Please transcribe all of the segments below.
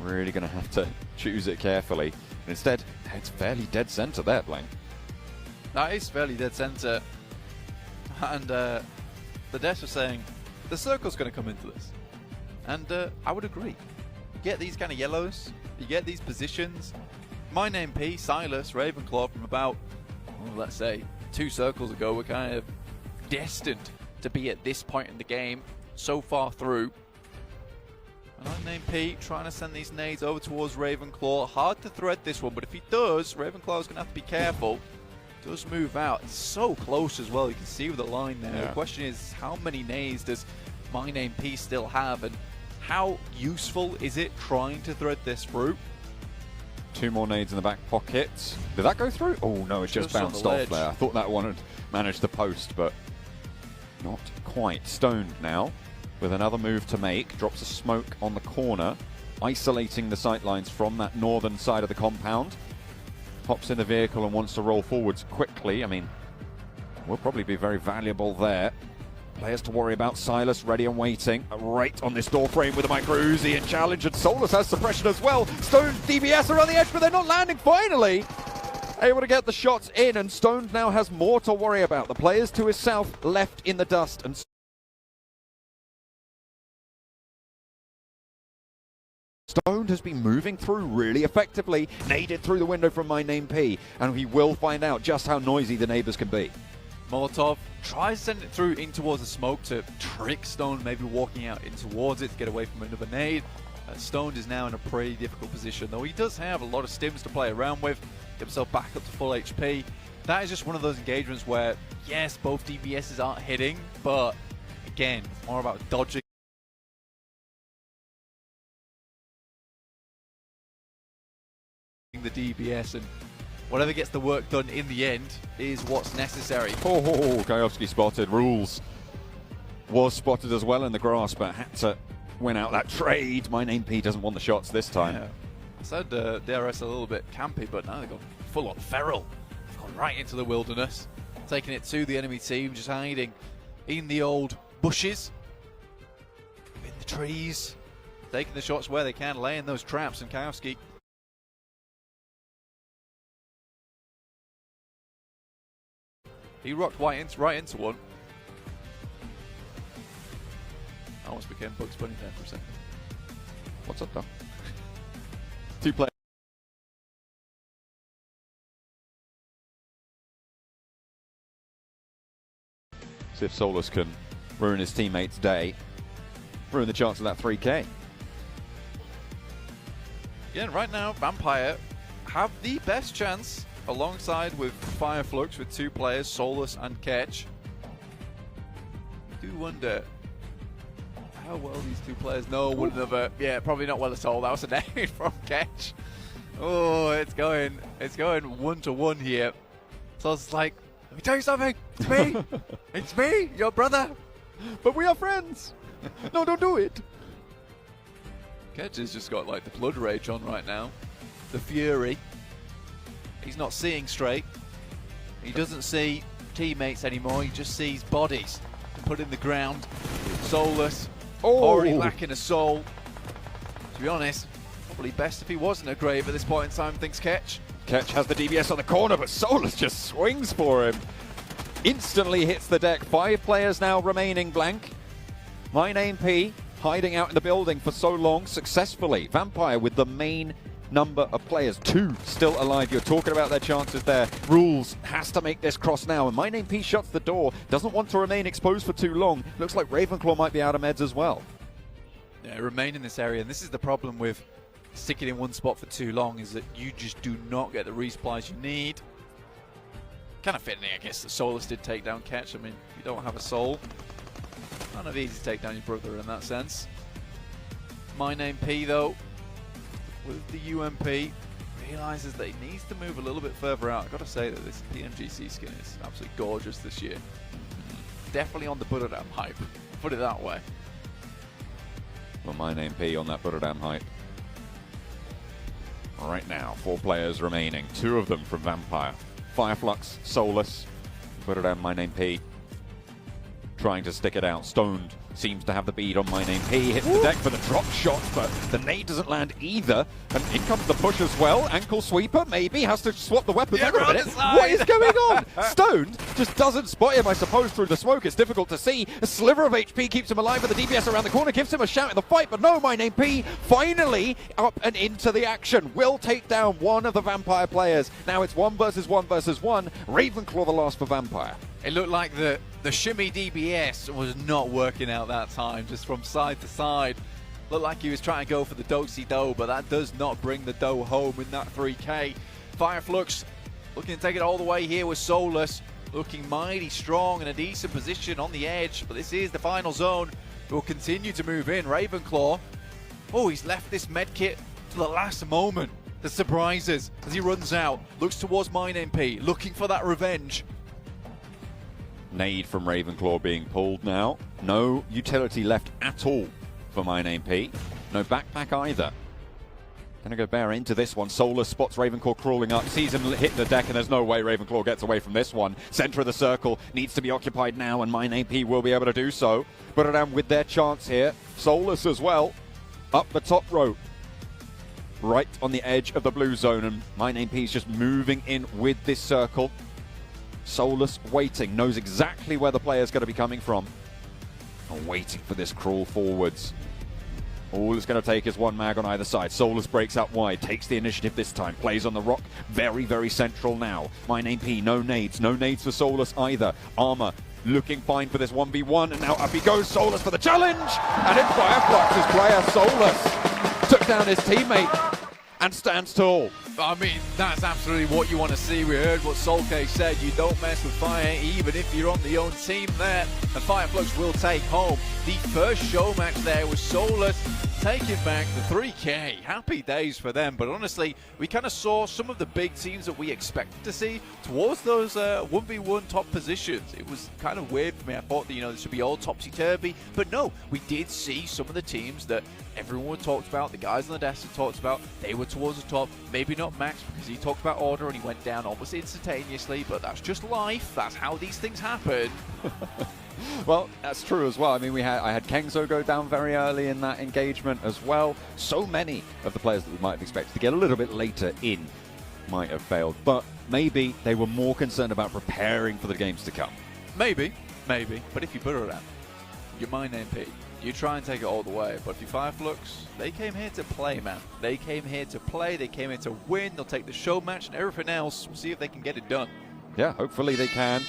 Really going to have to choose it carefully. And instead, it's fairly dead center there, Blank. That is fairly dead center. And the devs are saying the circle's going to come into this. And I would agree. You get these kind of yellows, you get these positions. MinecraftPMGC, Silas, Ravenclaw from about, well, let's say, 2 circles ago were kind of destined to be at this point in the game so far through. MinecraftPMGC trying to send these nades over towards Ravenclaw. Hard to thread this one, but if he does, Ravenclaw's going to have to be careful. Does move out. It's so close as well. You can see with the line there. Yeah. The question is, how many nades does MinecraftPMGC still have, and how useful is it trying to thread this through? 2 more nades in the back pocket. Did that go through? Oh no, it just bounced off there. I thought that one had managed to post, but not quite. Stoned now with another move to make. Drops a smoke on the corner, isolating the sightlines from that northern side of the compound. Hops in the vehicle and wants to roll forwards quickly. I mean, will probably be very valuable there. Players to worry about. Silas ready and waiting. Right on this door frame with a micro Uzi and challenge, and Solus has suppression as well. Stoned DBS around the edge, but they're not landing. Finally able to get the shots in, and Stoned now has more to worry about. The players to his south left in the dust, and Stoned has been moving through really effectively. Naded through the window from MinecraftPMGC, and we will find out just how noisy the neighbors can be. Molotov tries to send it through in towards the smoke to trick Stoned, maybe walking out in towards it to get away from another nade. Stoned is now in a pretty difficult position, though he does have a lot of stims to play around with, get himself back up to full HP. That is just one of those engagements where, yes, both DBSs aren't hitting, but again, more about dodging the DBS, and whatever gets the work done in the end is what's necessary. Oh, Gajowski spotted. Rules was spotted as well in the grass, but had to win out that trade. MinecraftPMGC doesn't want the shots this time. Yeah. I said DRS a little bit campy, but now they've gone full on feral. They've gone right into the wilderness, taking it to the enemy team, just hiding in the old bushes, in the trees, taking the shots where they can, laying those traps, and Gajowski he rocked right into one. I almost became Bugs Bunny there for a second. What's up, though? 2 players. See if Solus can ruin his teammate's day, ruin the chance of that 3K. Again, right now, Vampire have the best chance, alongside with Fireflux, with 2 players, Solus and Ketch. I do wonder how well these 2 players know one another. Yeah, probably not well at all. That was a nade from Ketch. Oh, it's going 1-to-1 here. So it's like, let me tell you something. It's me. It's me, your brother. But we are friends. No, don't do it. Ketch has just got like the blood rage on right now. The fury. He's not seeing straight. He doesn't see teammates anymore. He just sees bodies put in the ground. Solus already lacking a soul. To be honest, probably best if he wasn't a grave at this point in time, thinks Ketch. Ketch has the DBS on the corner, but Solus just swings for him. Instantly hits the deck. 5 players now remaining, Blank. MinecraftPMGC hiding out in the building for so long successfully. Vampire with the main number of players, 2 still alive. You're talking about their chances there. Rules has to make this cross now, and MinecraftPMGC shuts the door, doesn't want to remain exposed for too long. Looks like Ravenclaw might be out of meds as well. Yeah, remain in this area, and this is the problem with sticking in one spot for too long, is that you just do not get the resupplies you need. Kind of fitting, I guess, that Solus did take down Ketch. I mean, if you don't have a soul, kind of easy to take down your brother in that sense. MinecraftPMGC, though, with the UMP, realizes that he needs to move a little bit further out. I've got to say that this PMGC skin is absolutely gorgeous this year. Definitely on the Butterdam hype, put it that way. Well, MinecraftPMGC on that Butterdam hype. Right now, 4 players remaining, 2 of them from Vampire. Fireflux, Solus, Butterdam, MinecraftPMGC trying to stick it out. Stoned seems to have the bead on MinecraftPMGC. Hits the deck for the drop shot, but the nade doesn't land either. And in comes the push as well. Ankle sweeper, maybe, has to swap the weapon. Yeah, What is going on? Stoned just doesn't spot him, I suppose, through the smoke. It's difficult to see. A sliver of HP keeps him alive, but the DPS around the corner gives him a shout in the fight. But no, MinecraftPMGC finally up and into the action. Will take down one of the Vampire players. Now it's 1 versus 1 versus 1. Ravenclaw the last for Vampire. It looked like the shimmy DBS was not working out that time, just from side to side. Looked like he was trying to go for the do-si-do, but that does not bring the dough home in that 3K. Fireflux looking to take it all the way here with Solus, looking mighty strong in a decent position on the edge, but this is the final zone. It will continue to move in. Ravenclaw, oh, he's left this medkit to the last moment. The surprises as he runs out, looks towards MinecraftPMGC, looking for that revenge. Nade from Ravenclaw being pulled now. No utility left at all for MinecraftPMGC. No backpack either. Gonna go bear into this one. Solus spots Ravenclaw crawling up, sees him hit the deck, and there's no way Ravenclaw gets away from this one. Center of the circle needs to be occupied now, and MinecraftPMGC will be able to do so. Put it down with their chance here. Solus as well, up the top rope. Right on the edge of the blue zone, and MinecraftPMGC is just moving in with this circle. Solus waiting, knows exactly where the player's going to be coming from. And waiting for this crawl forwards. All it's going to take is one mag on either side. Solus breaks out wide, takes the initiative this time, plays on the rock, very, very central now. MinecraftPMGC, no nades for Solus either. Armor looking fine for this 1v1, and now up he goes, Solus for the challenge! And in Fireflux's player, Solus took down his teammate and stands tall. I mean, that's absolutely what you want to see. We heard what Solke said, you don't mess with fire even if you're on the own team there. And Fireflux will take home the first show match there with Solus taking back the 3K. Happy days for them, but honestly, we kind of saw some of the big teams that we expected to see towards those 1v1 top positions. It was kind of weird for me. I thought that, you know, this would be all topsy-turvy, but no, we did see some of the teams that everyone talked about, the guys on the desk had talked about, they were towards the top. Maybe not Max, because he talked about order and he went down almost instantaneously, but that's just life. That's how these things happen. Well, that's true as well. I mean, I had Kengzo go down very early in that engagement as well. So many of the players that we might have expected to get a little bit later in might have failed, but maybe they were more concerned about preparing for the games to come. Maybe, but if you put it out, you're MinecraftPMGC. You try and take it all the way, but if you Fireflux, they came here to play, man. They came here to play, they came here to win, they'll take the show match and everything else. We'll see if they can get it done. Yeah, hopefully they can.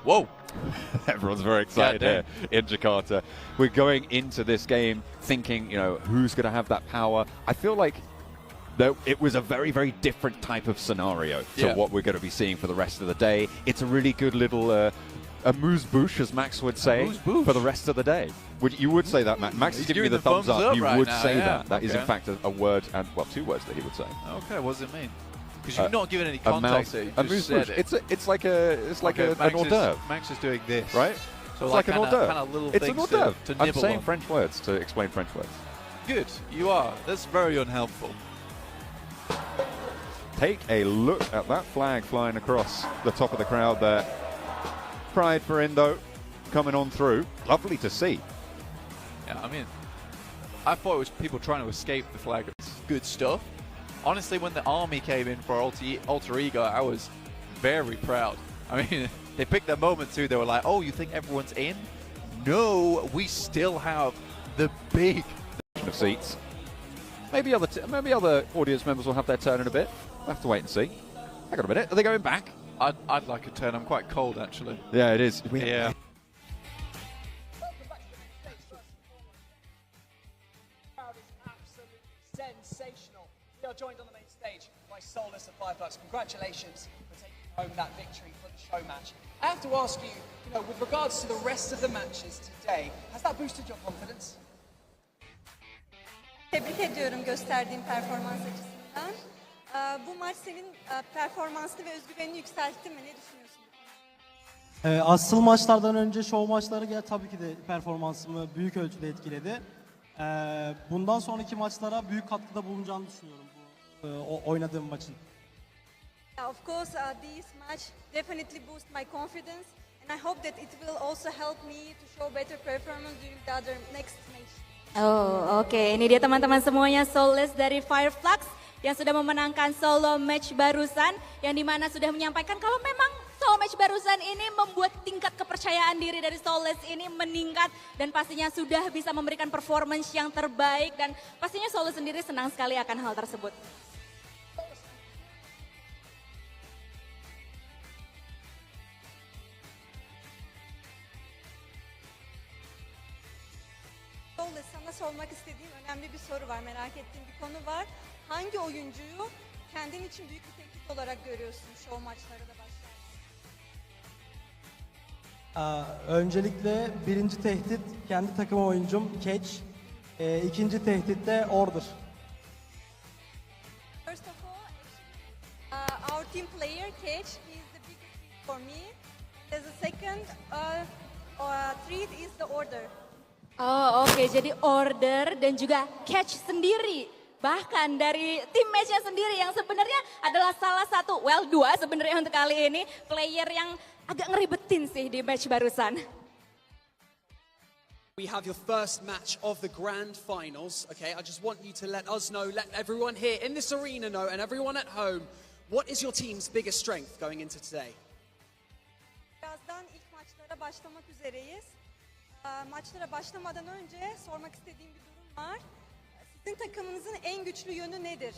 Whoa. Everyone's very excited here in Jakarta. We're going into this game thinking, you know, who's going to have that power. I feel like it was a very, very different type of scenario to what we're going to be seeing for the rest of the day. It's a really good little amuse-bouche, as Max would say, for the rest of the day. You would say that, Max. Max is giving me the thumbs up. He would say that. That is, in fact, a word, and well, 2 words that he would say. Okay, what does it mean? Because you've not given any context here. You just said it. It's like an hors d'oeuvre. Max is doing this, right? So it's like an hors d'oeuvre. It's an hors d'oeuvre. I'm saying on. French words to explain French words. Good, you are. That's very unhelpful. Take a look at that flag flying across the top of the crowd there. Pride for Indo coming on through. Lovely to see. Yeah, I mean, I thought it was people trying to escape the flag. It's good stuff. Honestly, when the army came in for Alter Ego, I was very proud. I mean, they picked their moment too. They were like, oh, you think everyone's in? No, we still have the big of seats. Maybe other audience members will have their turn in a bit. We'll have to wait and see. Hang on a minute. Are they going back? I'd like a turn. I'm quite cold, actually. Yeah, it is. Yeah. Sensational. We are joined on the main stage by Solus and Fireflux. Congratulations for taking home that victory for the show match. I have to ask you, with regards to the rest of the matches today, has that boosted your confidence? Tebrik ediyorum gösterdiğin performans açısından. Bu maç senin performansını ve özgüvenini yükseltti mi? Ne düşünüyorsun? Asıl maçlardan önce şov maçları tabii ki de performansımı büyük ölçüde etkiledi. Bundan sonraki maçlara büyük katkıda bulunacağını düşünüyorum bu oynadığım maçın. Of course, this match definitely boost my confidence and I hope that it will also help me to show better performance during the other next match. Oh, oke. Ini dia teman-teman semuanya, Soulless dari Fireflux yang sudah memenangkan solo match barusan, yang dimana sudah menyampaikan kalau memang solo match barusan ini membuat tingkat kepercayaan diri dari Soulless ini meningkat dan pastinya sudah bisa memberikan performance yang terbaik dan pastinya Soulless sendiri senang sekali akan hal tersebut. Soulless, sana sormak istediğim önemli bir soru var, merak ettiğim bir konu var. Hangi oyuncuyu kendin için büyük bir tehdit olarak görüyorsun show maçları da başlarken? Öncelikle birinci tehdit kendi takım oyuncum Catch. İkinci tehdit de Order. First of all, our team player Catch, he is the biggest threat for me. As a second threat is the Order. Oh, oke. Jadi Order dan juga Catch sendiri. Bahkan dari tim matchnya sendiri yang sebenarnya adalah salah satu, dua sebenarnya untuk kali ini, player yang agak ngeribetin sih di match barusan. We have your first match of the grand finals. Okay, I just want you to let us know, let everyone here in this arena know, and everyone at home, what is your team's biggest strength going into today? Birazdan ilk maçlara başlamak üzereyiz. Maçlara başlamadan önce sormak istediğim bir durum var. Sizin takımınızın en güçlü yönü nedir?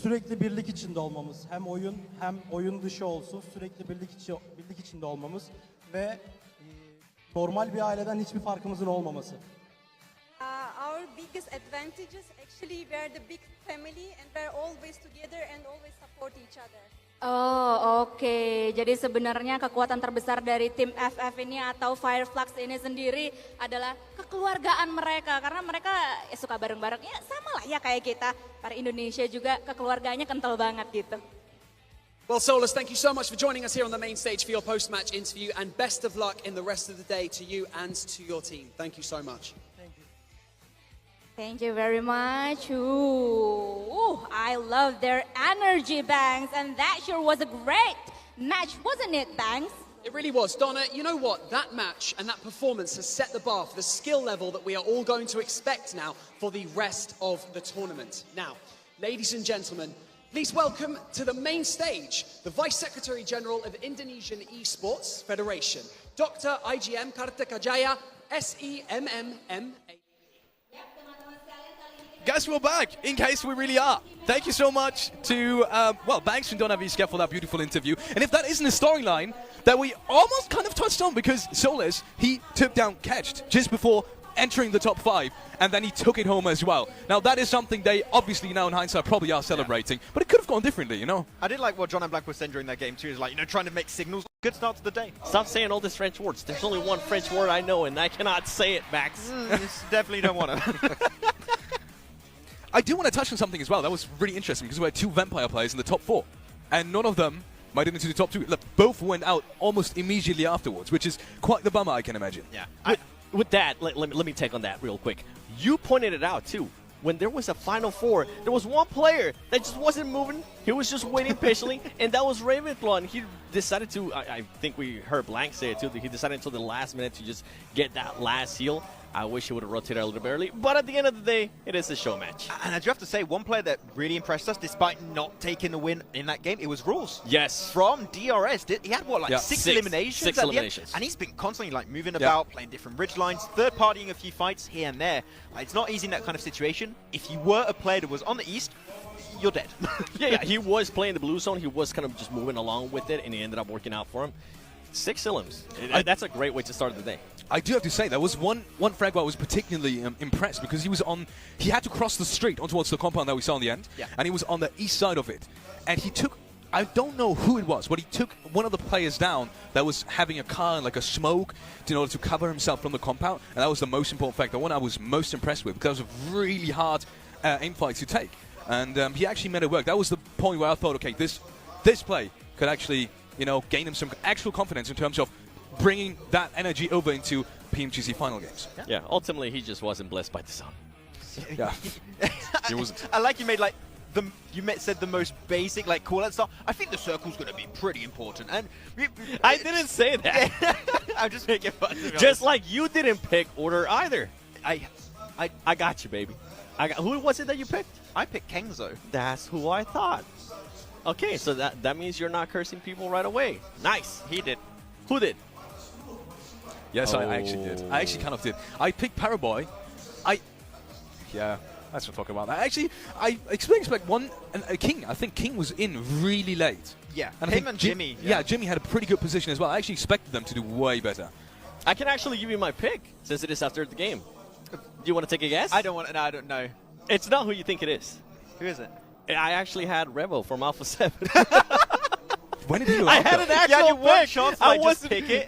Sürekli birlik içinde olmamız. Hem oyun hem oyun dışı olsun. Sürekli birlik içinde olmamız ve normal bir aileden hiçbir farkımızın olmaması. Our biggest advantages actually we are the big family and we are always together and always support each other. Oh, oke. Jadi sebenarnya kekuatan terbesar dari tim FF ini atau Fireflux ini sendiri adalah kekeluargaan mereka. Karena mereka suka bareng-bareng. Ya sama lah ya kayak kita. Para Indonesia juga kekeluarganya kental banget gitu. Well, Soulless, thank you so much for joining us here on the main stage for your post-match interview, and best of luck in the rest of the day to you and to your team. Thank you so much. Thank you very much. Ooh, I love their energy, Banks, and that sure was a great match, wasn't it, Banks? It really was. Donna, you know what? That match and that performance has set the bar for the skill level that we are all going to expect now for the rest of the tournament. Now, ladies and gentlemen, please welcome to the main stage the Vice Secretary General of Indonesian Esports Federation, Dr. IGM Kartikajaya, SEMMMA. Guys, we're back, in case we really are. Thank you so much to, Banks from Don't Have Escape for that beautiful interview. And if that isn't a storyline that we almost kind of touched on, because Soulless, he took down Catched just before entering the top 5, and then he took it home as well. Now, that is something they obviously now in hindsight probably are celebrating, but it could have gone differently, you know? I did like what John and Black was saying during that game too, is like, trying to make signals. Good start to the day. Stop saying all these French words. There's only one French word I know, and I cannot say it, Max. Definitely don't want to. I do want to touch on something as well. That was really interesting because we had 2 Vampire players in the top 4, and none of them made it into the top 2. Look, both went out almost immediately afterwards, which is quite the bummer, I can imagine. Yeah. With that, let me take on that real quick. You pointed it out too. When there was a Final Four, there was one player that just wasn't moving. He was just waiting patiently, and that was Ravenclaw. And he decided to, I think we heard Blank say it too, that he decided until the last minute to just get that last heal. I wish he would have rotated a little bit early, but at the end of the day, it is a show match. And I do have to say, one player that really impressed us, despite not taking the win in that game, it was Rules. Yes. From DRS. He had, what, like 6 eliminations? 6 eliminations. And he's been constantly moving about, playing different ridge lines, third-partying a few fights here and there. It's not easy in that kind of situation. If you were a player that was on the East, you're dead. yeah, he was playing the blue zone. He was kind of just moving along with it, and it ended up working out for him. 6 elims. That's a great way to start the day. I do have to say, there was one frag where I was particularly impressed because he had to cross the street on towards the compound that we saw in the end, and he was on the east side of it. And he took, I don't know who it was, but he took one of the players down that was having a car and like a smoke in order to cover himself from the compound, and that was the most important fact, the one I was most impressed with, because it was a really hard aim fight to take. And he actually made it work. That was the point where I thought, okay, this play could actually, gain him some actual confidence in terms of bringing that energy over into PMGC final games. Yeah, ultimately he just wasn't blessed by the sun. Yeah. He wasn't. I like you made said the most basic like call out stuff. I think the circle's going to be pretty important, and I didn't say that. I'm just making fun. Just like you didn't pick order either. I got you, baby. Who was it that you picked? I picked Kengzo. That's who I thought. Okay, so that means you're not cursing people right away. Nice. He did. Who did? Yes, I actually did. I actually kind of did. I picked Paraboy. Yeah, let's not talk about that. Actually, I expect one King. I think King was in really late. Yeah, and him and Jimmy. Yeah, Jimmy had a pretty good position as well. I actually expected them to do way better. I can actually give you my pick since it is after the game. Do you want to take a guess? I don't want. No, I don't know. It's not who you think it is. Who is it? I actually had Revo from Alpha 7. When did you? I had an actual pick. Chance I wasn't pick it.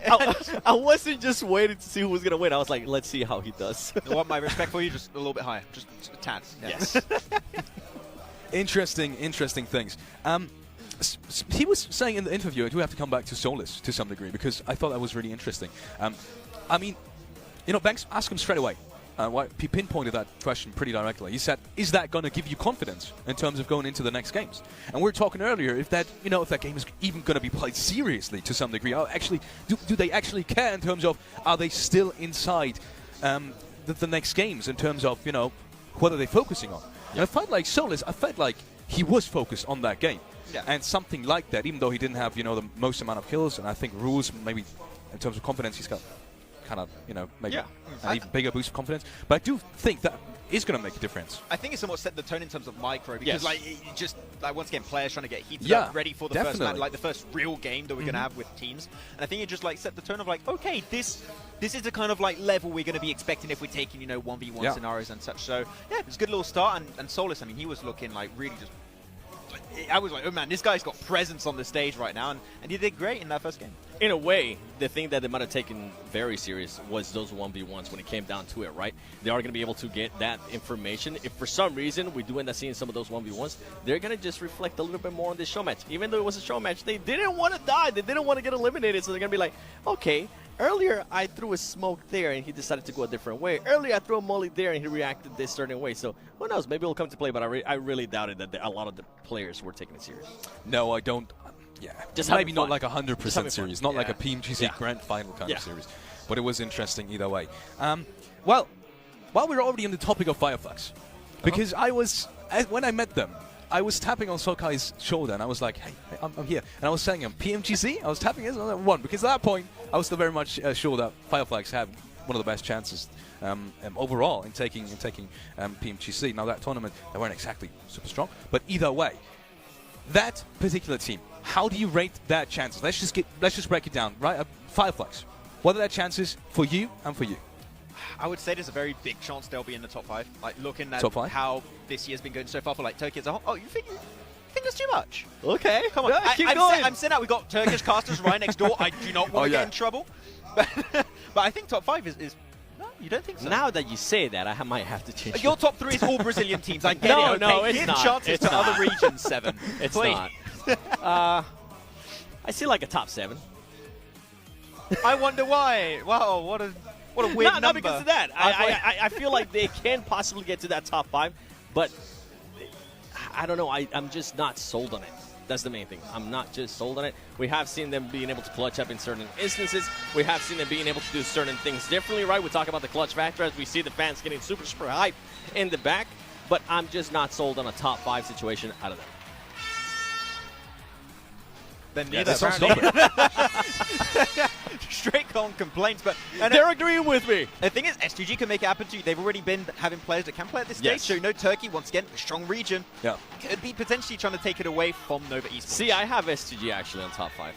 I wasn't just waiting to see who was gonna win. I was like, let's see how he does. I want my respect for you just a little bit higher, just a tad. Yeah. Yes. Interesting things. He was saying in the interview, I do have to come back to Solus to some degree because I thought that was really interesting. I mean, you know, Banks asked him straight away. He pinpointed that question pretty directly. He said, "Is that going to give you confidence in terms of going into the next games?" And we were talking earlier if that game is even going to be played seriously to some degree. Actually, do they actually care in terms of are they still inside the next games in terms of what are they focusing on? Yeah. And I felt like Solus. I felt like he was focused on that game. Yeah. And something like that, even though he didn't have the most amount of kills, and I think Rules maybe in terms of confidence he's got kind of maybe an even bigger boost of confidence. But I do think that is going to make a difference. I think it somewhat set the tone in terms of micro because once again players trying to get heated up, ready for the first match, like the first real game that we're going to have with teams. And I think it just set the tone of okay, this is the kind of level we're going to be expecting if we're taking 1v1 scenarios and such. So yeah, it's a good little start. And Solus, I mean, he was looking really just. I was like, oh man, this guy's got presence on the stage right now, and he did great in that first game. In a way, the thing that they might have taken very serious was those 1v1s when it came down to it, right? They are going to be able to get that information. If for some reason we do end up seeing some of those 1v1s, they're going to just reflect a little bit more on this show match. Even though it was a show match, they didn't want to die. They didn't want to get eliminated, so they're going to be like, okay, earlier I threw a smoke there and he decided to go a different way. Earlier I threw a molly there and he reacted this certain way. So who knows? Maybe it'll come to play, but I really doubted that a lot of the players were taking it serious. No, I don't. Yeah, just maybe not fun. like 100% series, not like a PMGC Grand Final kind of series, but it was interesting either way. Well, while we're already on the topic of Fireflux, because when I met them, I was tapping on Sokai's shoulder and I was like, hey, I'm here. And I was saying him, PMGC? I was tapping his one, because at that point, I was still very much sure that Fireflux had one of the best chances overall in taking PMGC. Now, that tournament, they weren't exactly super strong, but either way, that particular team, how do you rate their chances? Let's just break it down, right? Fireflux, what are their chances for you and for you? I would say there's a very big chance they'll be in the top 5. Looking at how this year's been going so far for Turkey as a whole. Oh, you think that's too much? Okay, come on. Yeah, keep going. I'm saying that we got Turkish casters right next door. I do not want to get in trouble. But I think top 5 is. No, you don't think so? Now that you say that, I might have to change. Your top 3 is all Brazilian teams. I get it. Okay. No, it's Give not. chances It's to not. other regions. 7. It's Please. not. I see like a top 7. I wonder why. Wow, what a weird number. Not because of that. I feel like they can possibly get to that top 5, but I don't know. I'm just not sold on it. That's the main thing. I'm not just sold on it. We have seen them being able to clutch up in certain instances. We have seen them being able to do certain things differently, right? We talk about the clutch factor as we see the fans getting super, super hype in the back, but I'm just not sold on a top 5 situation out of them. Then neither. Straight on complaints, but they're agreeing with me. The thing is, STG can make it happen to you. They've already been having players that can play at this stage. So Turkey, once again, a strong region. Yeah. Could be potentially trying to take it away from Nova Esports. See, I have STG actually on top 5.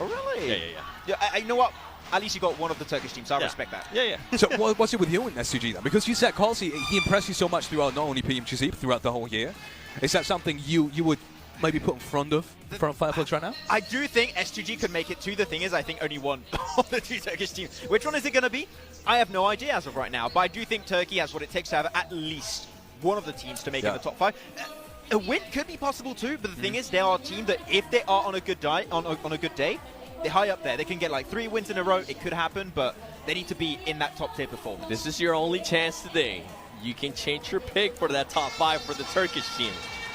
Oh, really? Yeah. I know what? At least you got one of the Turkish teams, so I respect that. Yeah. So what's it with you in STG then? Because you said Kalsi, he impressed you so much throughout not only PMGC, but throughout the whole year. Is that something you would maybe put in front of Fireflux right now? I do think STG could make it too. The thing is, I think only one of the 2 Turkish teams. Which one is it going to be? I have no idea as of right now, but I do think Turkey has what it takes to have at least one of the teams to make it in the top 5. A win could be possible too, but the thing is, they are a team that if they are on a good day, they're high up there. They can get like 3 wins in a row. It could happen, but they need to be in that top tier performance. This is your only chance today. You can change your pick for that top 5 for the Turkish team.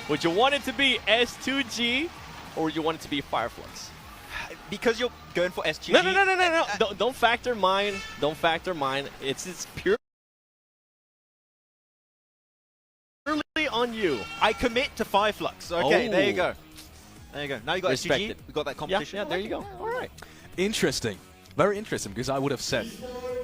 Would you want it to be S2G or would you want it to be Fireflux? Because you're going for S2G. No. Don't factor mine. Don't factor mine. It's purely on you. I commit to Fireflux. Okay, there you go. There you go. Now you got Respect SGG. it. We got that competition. Yeah, there you go. All right. Interesting. Very interesting, because I would have said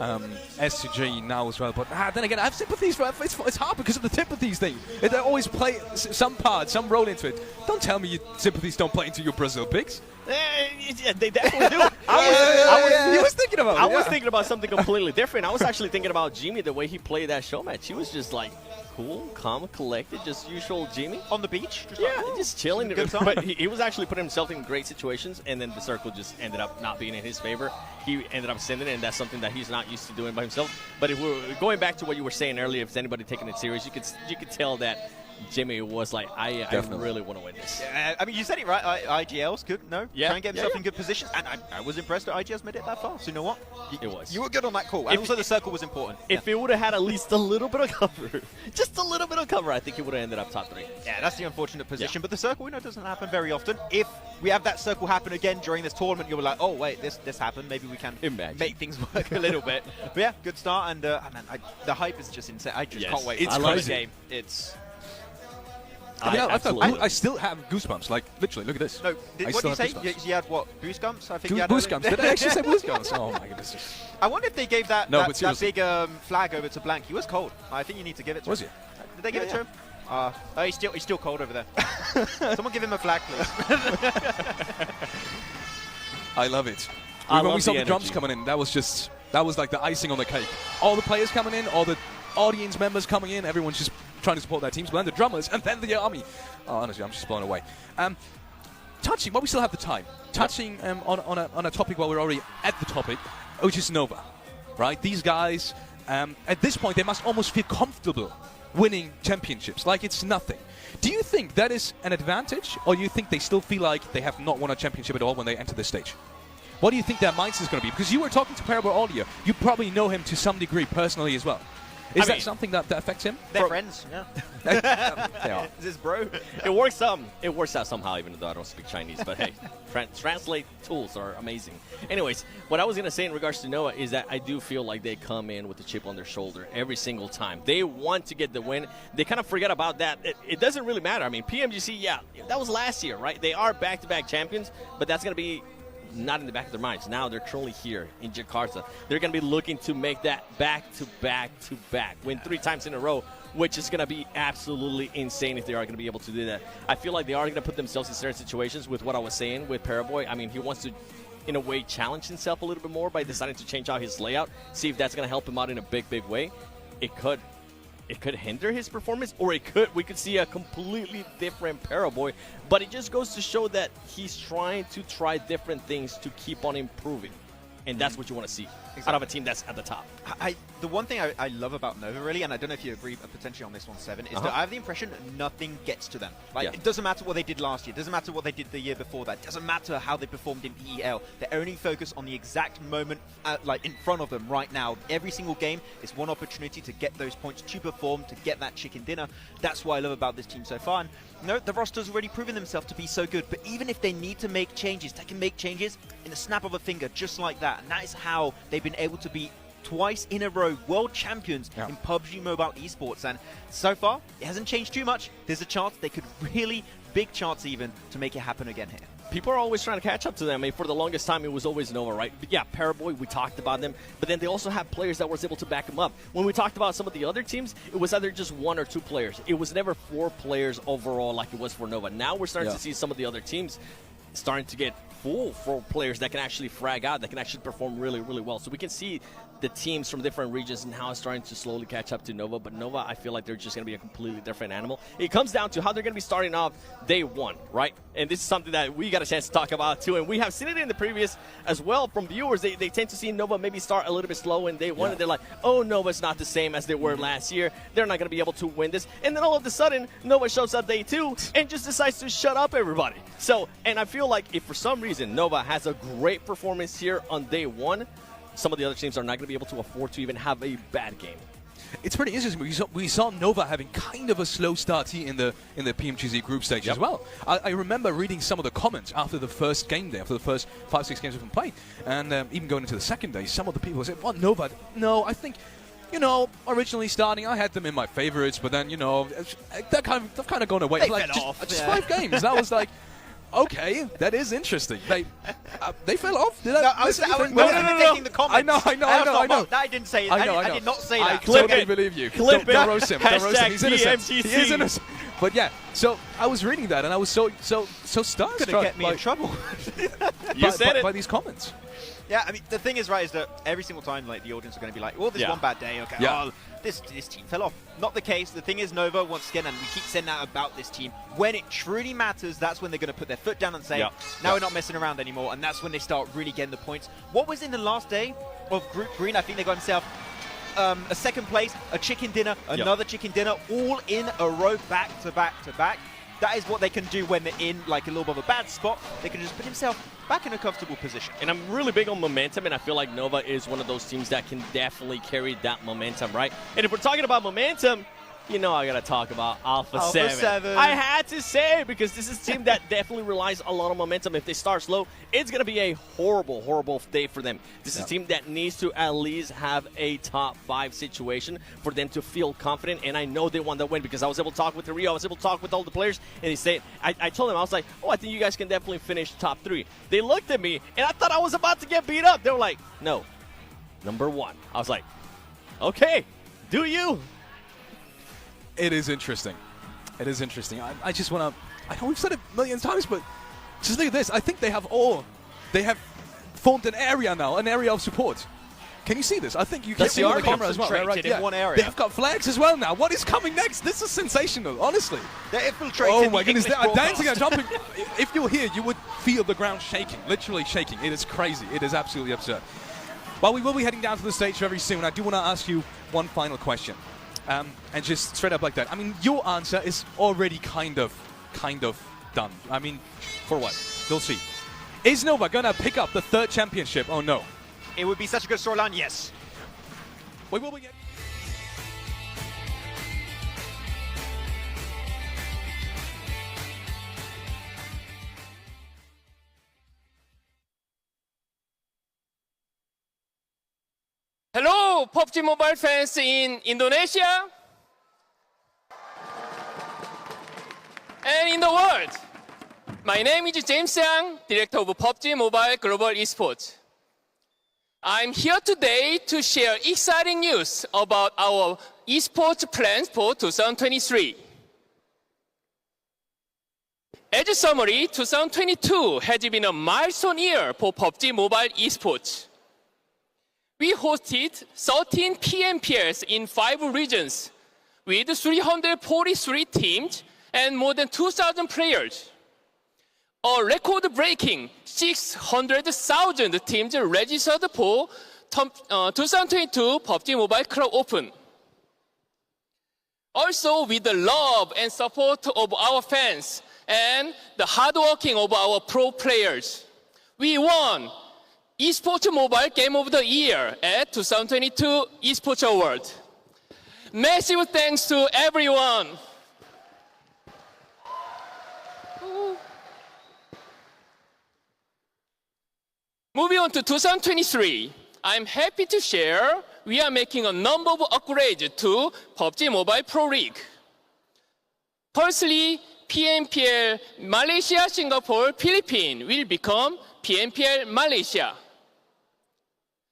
S2G now as well. But then again, I have sympathies for it's hard because of the sympathies thing. They always play some part, some role into it. Don't tell me your sympathies don't play into your Brazil picks. Yeah, they definitely do. I was thinking about it. I was thinking about something completely different. I was actually thinking about Jimmy, the way he played that show match. He was just like cool, calm, collected, just usual Jimmy. On the beach? Just chilling. Good time. But he was actually putting himself in great situations, and then the circle just ended up not being in his favor. He ended up sending it, and that's something that he's not used to doing by himself. But if we're going back to what you were saying earlier, if there's anybody taking it serious, you could tell that Jimmy was like, I really want to win this. Yeah, I mean, you said it right. IGL's good. No, yeah, try and get himself in good positions. And I was impressed that IGL's made it that far. So you know what? You were good on that call. And also the circle was important. If it would have had at least a little bit of cover, just a little bit of cover, I think he would have ended up top 3. Yeah, that's the unfortunate position. But the circle, we know, doesn't happen very often. If we have that circle happen again during this tournament, you'll be like, oh, wait, this happened. Maybe we can make things work a little bit. But yeah, good start. And man, the hype is just insane. I just can't wait. It's crazy. Game. It's... I still have goosebumps. Like, literally, look at this. No, what did you say? You had what? Goosebumps? I think you had goosebumps. Did I actually say goosebumps? Oh, my goodness. I wonder if they gave that big flag over to Blank. He was cold. I think you need to give it to him. Was he? Did they give it to him? He's still cold over there. Someone give him a flag, please. I love it. When we saw the drums coming in, that was like the icing on the cake. All the players coming in, all the audience members coming in, everyone's just trying to support their teams, but then the drummers, and then the army. Oh, honestly, I'm just blown away. Touching, while we still have the time, touching on a topic while we're already at the topic, which is Nova, right? These guys, at this point, they must almost feel comfortable winning championships, like it's nothing. Do you think that is an advantage, or do you think they still feel like they have not won a championship at all when they enter this stage? What do you think their mindset is going to be? Because you were talking to Parable earlier. You probably know him to some degree personally as well. Is that something that affects him? They're friends, yeah. They are. Is this bro? It works out somehow, even though I don't speak Chinese. But hey, translate tools are amazing. Anyways, what I was going to say in regards to Noah is that I do feel like they come in with a chip on their shoulder every single time. They want to get the win. They kind of forget about that. It doesn't really matter. I mean, PMGC, yeah, that was last year, right? They are back-to-back champions, but that's going to be not in the back of their minds. Now they're truly here in Jakarta. They're going to be looking to make that back-to-back, win 3 times in a row, which is going to be absolutely insane if they are going to be able to do that. I feel like they are going to put themselves in certain situations with what I was saying with Paraboy. I mean, he wants to, in a way, challenge himself a little bit more by deciding to change out his layout, see if that's going to help him out in a big way. It could hinder his performance, or we could see a completely different Paraboy. But it just goes to show that he's trying to try different things to keep on improving. And that's what you want to see out of a team that's at the top. The one thing I love about Nova, really, and I don't know if you agree potentially on this one, Seven, is that I have the impression nothing gets to them. Like, it doesn't matter what they did last year. It doesn't matter what they did the year before that. It doesn't matter how they performed in PEL. They only focus on the exact moment like in front of them right now. Every single game is one opportunity to get those points, to perform, to get that chicken dinner. That's what I love about this team so far. And, the roster's already proven themselves to be so good, but even if they need to make changes, they can make changes in the snap of a finger, just like that. And that is how they've been able to be twice in a row world champions in PubG Mobile esports. And so far, it hasn't changed too much. There's a chance they could really, big chance even, to make it happen again here. People are always trying to catch up to them. I mean, for the longest time, it was always Nova, right? But yeah, Paraboy, we talked about them. But then they also have players that was able to back them up. When we talked about some of the other teams, it was either just 1 or 2 players. It was never 4 players overall like it was for Nova. Now we're starting to see some of the other teams starting to get full for players that can actually frag out, that can actually perform really, really well. So we can see the teams from different regions and how it's starting to slowly catch up to Nova. But Nova, I feel like they're just going to be a completely different animal. It comes down to how they're going to be starting off day 1, right? And this is something that we got a chance to talk about too. And we have seen it in the previous as well from viewers. They tend to see Nova maybe start a little bit slow in day 1. And they're like, oh, Nova's not the same as they were last year. They're not going to be able to win this. And then all of a sudden, Nova shows up day 2 and just decides to shut up everybody. So, and I feel like if for some reason Nova has a great performance here on day 1, some of the other teams are not going to be able to afford to even have a bad game. it's pretty interesting. We saw Nova having kind of a slow start in the PMGC group stage as well. I remember reading some of the comments after the first game day, after the first 5-6 games we've played, and even going into the second day, some of the people said, well, Nova, no, I think, you know, originally starting, I had them in my favorites, but then, you know, they've kind of gone away. They like, fell off. Just 5 games. That was like, okay, that is interesting. They fell off. Did I was taking the comments. I know. I didn't say it. I did not say I that. totally believe you. Don't roast him. Don't roast him. He's innocent. PMGC. He is innocent. But yeah, so I was reading that and I was so starstruck. Gonna get me in trouble. By these comments. Yeah, I mean, the thing is, right, is that every single time, like, the audience are going to be like, well, this one bad day, okay, oh, this team fell off. Not the case. The thing is, Nova, once again, and we keep saying that about this team, when it truly matters, that's when they're going to put their foot down and say, now we're not messing around anymore, and that's when they start really getting the points. What was in the last day of Group Green? I think they got themselves a second place, a chicken dinner, another chicken dinner, all in a row, back to back to back. That is what they can do when they're in like a little bit of a bad spot. They can just put themselves back in a comfortable position. And I'm really big on momentum, and I feel like Nova is one of those teams that can definitely carry that momentum, right? And if we're talking about momentum, you know I got to talk about Alpha 7. I had to say it because this is a team that definitely relies a lot of momentum. If they start slow, it's going to be a horrible, horrible day for them. This is a team that needs to at least have a top 5 situation for them to feel confident, and I know they want to win because I was able to talk with Rio, I was able to talk with all the players, and they said, I told them, I was like, oh, I think you guys can definitely finish top 3. They looked at me, and I thought I was about to get beat up. They were like, no, number 1. I was like, okay, do you? It is interesting. It is interesting. I just want to... I know we've said it a million times, but just look at this. I think they have formed an area now, an area of support. Can you see this? I think you can see on the camera as well. Right? In one area. They have got flags as well now. What is coming next? This is sensational, honestly. They're infiltrating. Oh my goodness, they are dancing and jumping. If you're here, you would feel the ground shaking, literally shaking. It is crazy. It is absolutely absurd. Well, we will be heading down to the stage very soon. I do want to ask you one final question. And just straight up like that. I mean, your answer is already kind of done. I mean, for what? We'll see. Is Nova gonna pick up the 3rd championship? Oh no. It would be such a good storyline, yes. We will be getting... Hello, PubG Mobile fans in Indonesia and in the world. My name is James Yang, Director of PubG Mobile Global Esports. I'm here today to share exciting news about our esports plans for 2023. As a summary, 2022 has been a milestone year for PubG Mobile Esports. We hosted 13 PMPLs in 5 regions with 343 teams and more than 2,000 players. A record-breaking 600,000 teams registered for 2022 PubG Mobile Club Open. Also, with the love and support of our fans and the hard working of our pro players, we won Esports Mobile Game of the Year at 2022 Esports Award. Massive thanks to everyone. Moving on to 2023, I'm happy to share we are making a number of upgrades to PubG Mobile Pro League. Firstly, PMPL Malaysia, Singapore, Philippines will become PMPL Malaysia.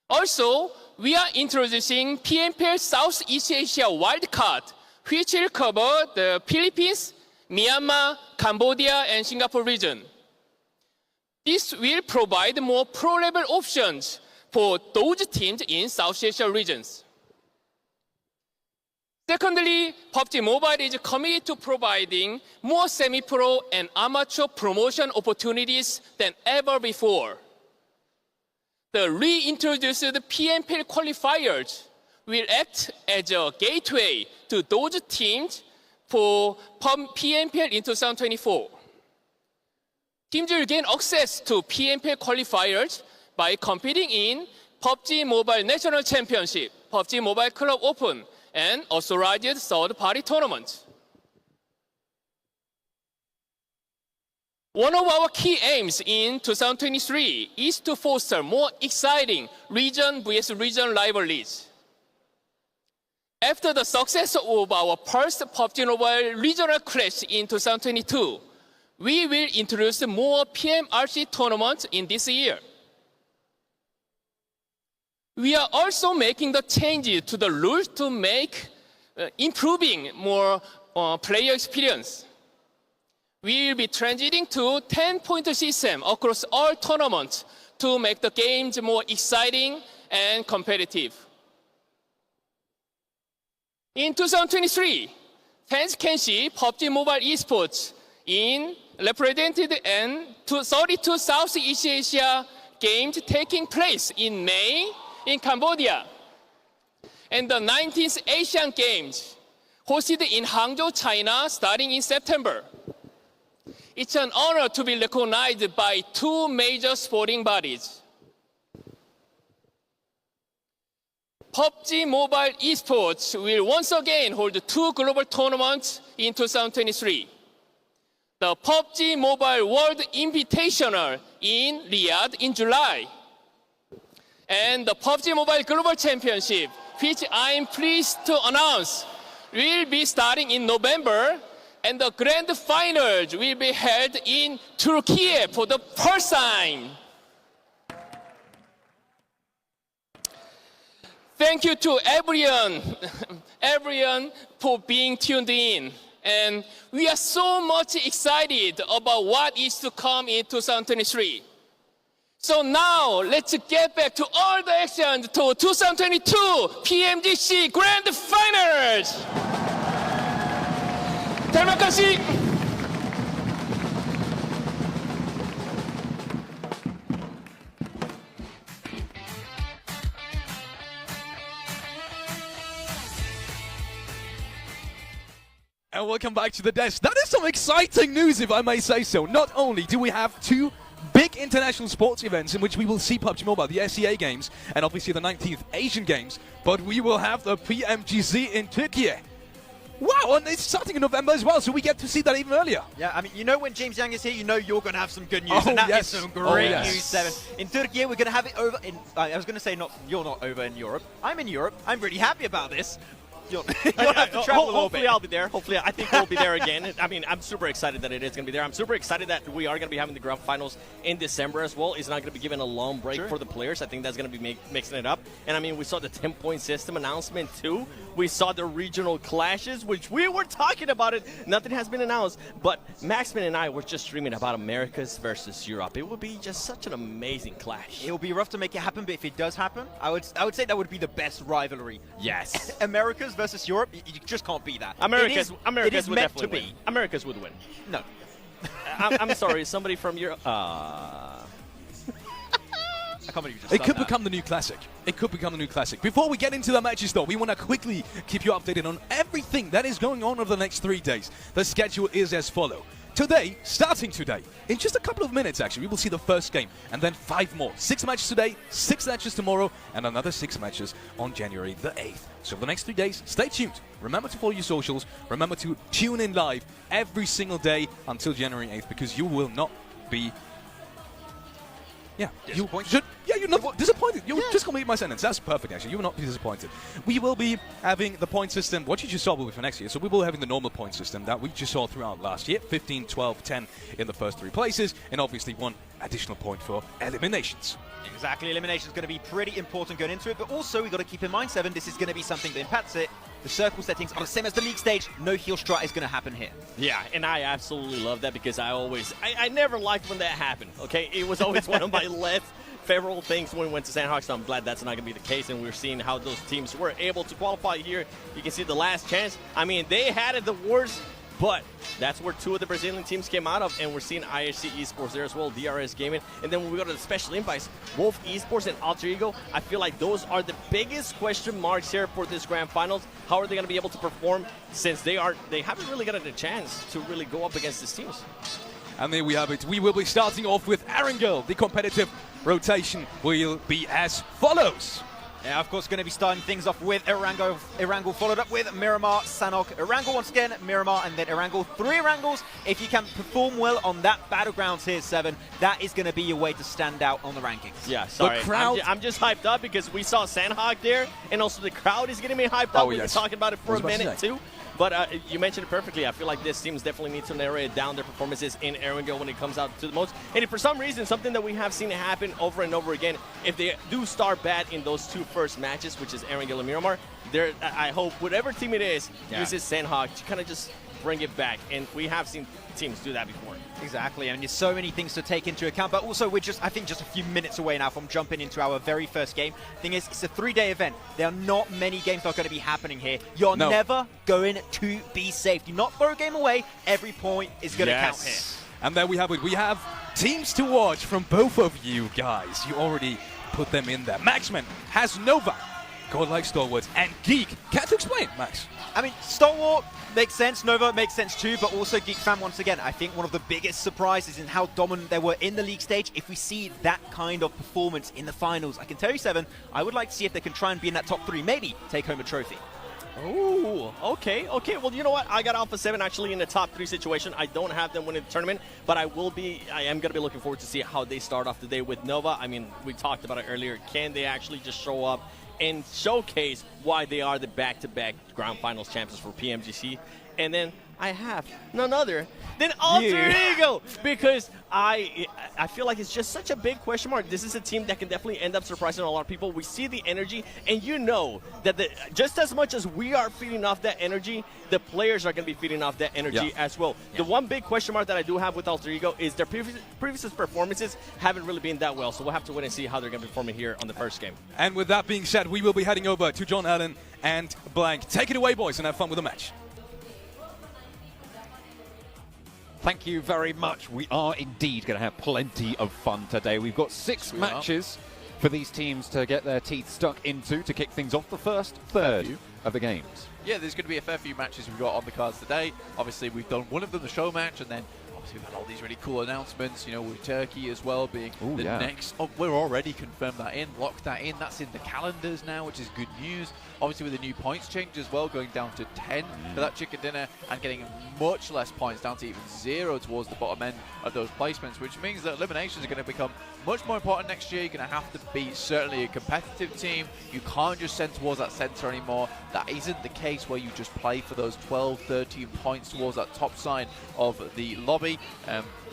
Also, we are introducing PMPL Southeast Asia wildcard, which will cover the Philippines, Myanmar, Cambodia, and Singapore region. This will provide more pro-level options for those teams in South Asia regions. Secondly, PubG Mobile is committed to providing more semi-pro and amateur promotion opportunities than ever before. The reintroduced PMPL qualifiers will act as a gateway to those teams for PMPL in 2024. Teams will gain access to PMPL qualifiers by competing in PubG Mobile National Championship, PubG Mobile Club Open, and authorized third-party tournaments. One of our key aims in 2023 is to foster more exciting region vs region rivalries. After the success of our first PubG Mobile regional clash in 2022, we will introduce more PMRC tournaments in this year. We are also making the changes to the rules to make improving more player experience. We will be transiting to 10-point system across all tournaments to make the games more exciting and competitive. In 2023, fans can see PubG Mobile esports represented in 32 Southeast Asia games taking place in May in Cambodia, and the 19th Asian Games hosted in Hangzhou, China starting in September. It's an honor to be recognized by two major sporting bodies. PubG Mobile esports will once again hold two global tournaments in 2023. The PubG Mobile World Invitational in Riyadh in July, and the PubG Mobile Global Championship, which I'm pleased to announce will be starting in November, and the grand finals will be held in Turkey for the first time. Thank you to everyone for being tuned in. And we are so much excited about what is to come in 2023. So now, let's get back to all the action to 2022 PMGC Grand Finals! Terima kasih! And welcome back to the desk. That is some exciting news, if I may say so. Not only do we have two big international sports events in which we will see PubG Mobile, the SEA Games, and obviously the 19th Asian Games, but we will have the PMGC in Turkey. Wow, and it's starting in November as well, so we get to see that even earlier. Yeah, I mean, you know when James Yang is here, you know you're going to have some good news, and that is some great news, Seven. In Turkey, we're going to have it over in... I was going to say, you're not over in Europe. I'm in Europe. I'm really happy about this. You'll have to travel a little bit. Hopefully I'll be there. Hopefully, I think we'll be there again. I mean, I'm super excited that it is going to be there. I'm super excited that we are going to be having the grand finals in December as well. It's not going to be given a long break for the players. I think that's going to be mixing it up. And I mean, we saw the 10-point system announcement too. We saw the regional clashes, which we were talking about it. Nothing has been announced. But Maxman and I were just dreaming about Americas versus Europe. It would be just such an amazing clash. It will be rough to make it happen, but if it does happen, I would say that would be the best rivalry. Yes. Americas versus Europe, you just can't beat that. Americas would meant definitely to be. win. Americas would win. No. I'm sorry, somebody from Europe. It could become the new classic. It could become the new classic. Before we get into the matches, though, we want to quickly keep you updated on everything that is going on over the next 3 days. The schedule is as follows. Today, starting today, in just a couple of minutes, actually, we will see the first game, and then 5 more. 6 matches today, 6 matches tomorrow, and another 6 matches on January the 8th. So for the next 3 days, stay tuned. Remember to follow your socials. Remember to tune in live every single day until January 8th, because you will not be... you're not disappointed. You just complete my sentence. That's perfect, actually. You will not be disappointed. We will be having the point system. What you just saw will be for next year. So we will be having the normal point system that we just saw throughout last year. 15, 12, 10 in the first 3 places. And obviously 1 additional point for eliminations. Exactly. Elimination is going to be pretty important going into it. But also, we've got to keep in mind, Seven, this is going to be something that impacts it. The circle settings are the same as the league stage. No heal strat is going to happen here. Yeah, and I absolutely love that because I never liked when that happened, okay? It was always one of my less favorable things when we went to Sandhawk, so I'm glad that's not going to be the case, and we're seeing how those teams were able to qualify here. You can see the last chance. I mean, they had it the worst, but that's where 2 of the Brazilian teams came out of, and we're seeing IHC Esports there as well, DRS Gaming. And then when we go to the special invites, Wolf Esports and Alter Ego, I feel like those are the biggest question marks here for this grand finals. How are they going to be able to perform since they haven't really gotten a chance to really go up against these teams? And there we have it. We will be starting off with Erangel. The competitive rotation will be as follows. Yeah, of course, going to be starting things off with Erangel followed up with Miramar, Sanok, Erangel once again, Miramar, and then Erangel. 3 Erangels. If you can perform well on that Battlegrounds here, 7, that is going to be your way to stand out on the rankings. Yeah, sorry. I'm just hyped up because we saw Sandhog there, and also the crowd is getting me hyped up. We've been talking about it for a minute, too. But you mentioned it perfectly. I feel like this teams definitely need to narrow down their performances in Erangel when it comes out to the most. And if for some reason, something that we have seen happen over and over again, if they do start bad in those 2 first matches, which is Erangel and Miramar, I hope whatever team it is uses Sandhog to kind of just bring it back. And we have seen teams do that before. Exactly, and there's so many things to take into account, but also we're I think just a few minutes away now from jumping into our very first game. Thing is, it's a 3-day event. There are not many games that are going to be happening here. You're never going to be safe. Do not throw a game away. Every point is going to count here. And there we have it. We have teams to watch from both of you guys. You already put them in there. Maxman has Nova, Godlike Stalwart, and Geek. Care to explain, Max? I mean, Stalwart makes sense, Nova makes sense too, but also Geek Fam, once again, I think one of the biggest surprises in how dominant they were in the league stage. If we see that kind of performance in the finals, I can tell you, 7, I would like to see if they can try and be in that top 3, maybe take home a trophy. Oh, okay. Well, you know what? I got Alpha 7 actually in the top 3 situation. I don't have them winning the tournament, but I am going to be looking forward to see how they start off the day with Nova. I mean, we talked about it earlier. Can they actually just show up and showcase why they are the back-to-back Grand Finals champions for PMGC? And then I have none other than Alter Ego, because I feel like it's just such a big question mark. This is a team that can definitely end up surprising a lot of people. We see the energy, and you know that just as much as we are feeding off that energy, the players are going to be feeding off that energy as well. The one big question mark that I do have with Alter Ego is their previous performances haven't really been that well, so we'll have to wait and see how they're going to be performing here on the first game. And with that being said, we will be heading over to John Allen and Blank. Take it away, boys, and have fun with the match. Thank you very much. We are indeed going to have plenty of fun today. We've got 6 matches for these teams to get their teeth stuck into to kick things off the first third of the games. Yeah, there's going to be a fair few matches we've got on the cards today. Obviously, we've done one of them, the show match, and then obviously we've had all these really cool announcements, you know, with Turkey as well being the next. Oh, we're already confirmed that in, locked that in. That's in the calendars now, which is good news. Obviously, with the new points change as well, going down to 10 for that chicken dinner and getting much less points, down to even 0 towards the bottom end of those placements, which means that eliminations are going to become much more important next year. You're going to have to be certainly a competitive team. You can't just send towards that center anymore. That isn't the case where you just play for those 12, 13 points towards that top side of the lobby.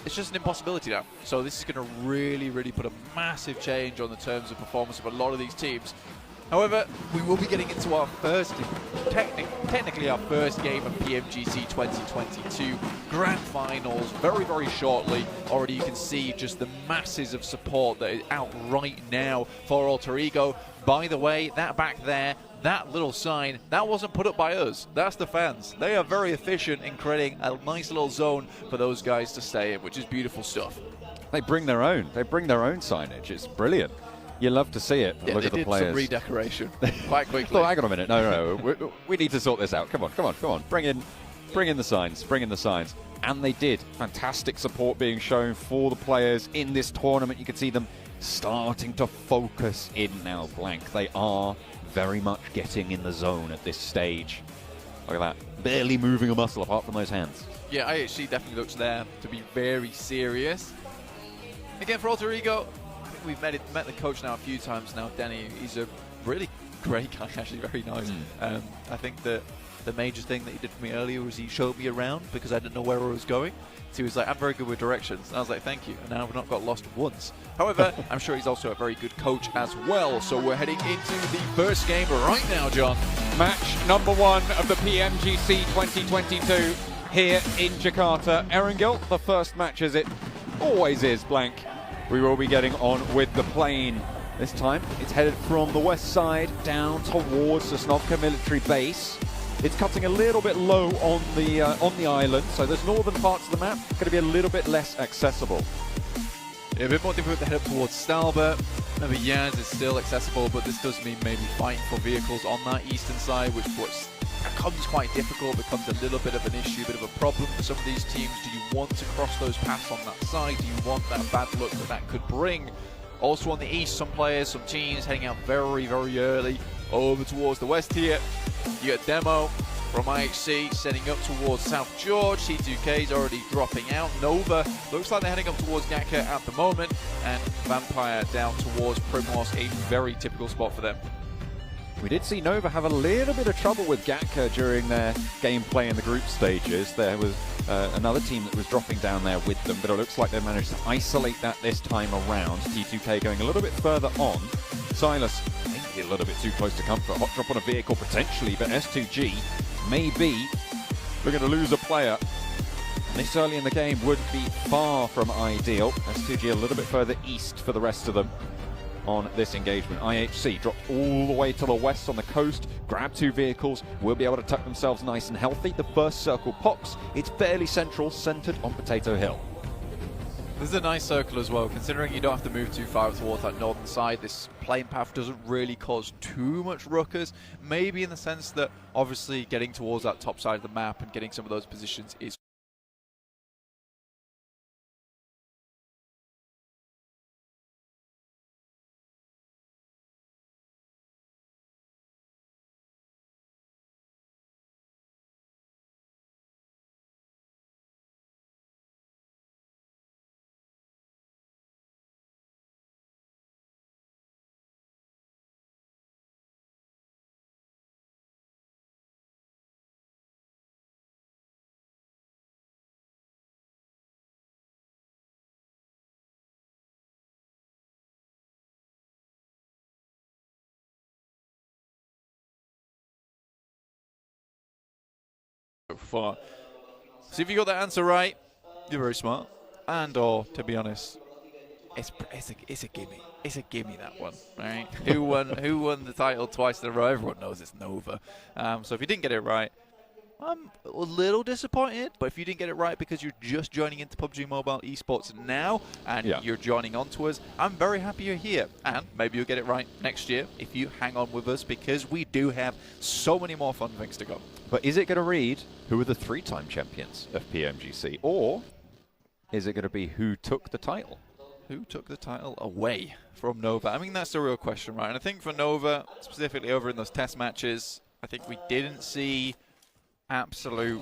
It's just an impossibility now. So this is going to really, really put a massive change on the terms of performance of a lot of these teams. However, we will be getting into our first, technically our first game of PMGC 2022 Grand Finals very, very shortly. Already you can see just the masses of support that is out right now for Alter Ego. By the way, that back there, that little sign, that wasn't put up by us. That's the fans. They are very efficient in creating a nice little zone for those guys to stay in, which is beautiful stuff. They bring their own. They bring their on signage. It's brilliant. You love to see it. Yeah, look at the players. Some redecoration quite quickly. Look, hang on a minute. No. We need to sort this out. Come on. Bring in the signs. And they did. Fantastic support being shown for the players in this tournament. You can see them starting to focus in now, Blank. They are very much getting in the zone at this stage. Look at that. Barely moving a muscle apart from those hands. Yeah, IHC definitely looks there to be very serious. Again, for Alter Ego, I think we've met the coach now a few times now, Danny. He's a really great guy, actually, very nice. I think that the major thing that he did for me earlier was he showed me around because I didn't know where I was going. So he was like, I'm very good with directions. And I was like, thank you. And now I've not got lost once. However, I'm sure he's also a very good coach as well. So we're heading into the first game right now, John. Match number 1 of the PMGC 2022 here in Jakarta. Erangel, the first match as it always is, Blank. We will be getting on with the plane. This time, it's headed from the west side down towards the Sosnovka military base. It's cutting a little bit low on the island, so those northern parts of the map going to be a little bit less accessible. Yeah, a bit more difficult to head up towards Stalbert. Maybe Yaz is still accessible, but this does mean maybe fighting for vehicles on that eastern side, which becomes quite difficult, becomes a little bit of an issue, a bit of a problem for some of these teams. Do you want to cross those paths on that side? Do you want that bad luck that could bring? Also on the east, some players, some teams heading out very, very early over towards the west here. You get Demo from IHC setting up towards South George. T2K is already dropping out. Nova looks like they're heading up towards Gatka at the moment. And Vampire down towards Primos, a very typical spot for them. We did see Nova have a little bit of trouble with Gatka during their gameplay in the group stages. There was another team that was dropping down there with them, but it looks like they managed to isolate that this time around. T2K going a little bit further on. Silas maybe a little bit too close to comfort. Hot drop on a vehicle potentially, but S2G maybe looking to lose a player. This early in the game would be far from ideal. S2G a little bit further east for the rest of them on this engagement. IHC dropped all the way to the west on the coast, grab 2 vehicles, will be able to tuck themselves nice and healthy. The first circle pops. It's fairly central, centered on Potato Hill. This is a nice circle as well, considering you don't have to move too far towards that northern side. This plane path doesn't really cause too much ruckus, maybe in the sense that obviously getting towards that top side of the map and getting some of those positions is far. So if you got that answer right, you're very smart. And or, to be honest, it's a gimme. It's a gimme, that one, right? Who won the title twice in a row? Everyone knows it's Nova. So if you didn't get it right, I'm a little disappointed, but if you didn't get it right because you're just joining into PubG Mobile esports now and you're joining on to us, I'm very happy you're here. And maybe you'll get it right next year if you hang on with us, because we do have so many more fun things to go. But is it going to read who are the 3-time champions of PMGC, or is it going to be who took the title? Who took the title away from Nova? I mean, that's the real question, right? And I think for Nova, specifically over in those test matches, I think we didn't see absolute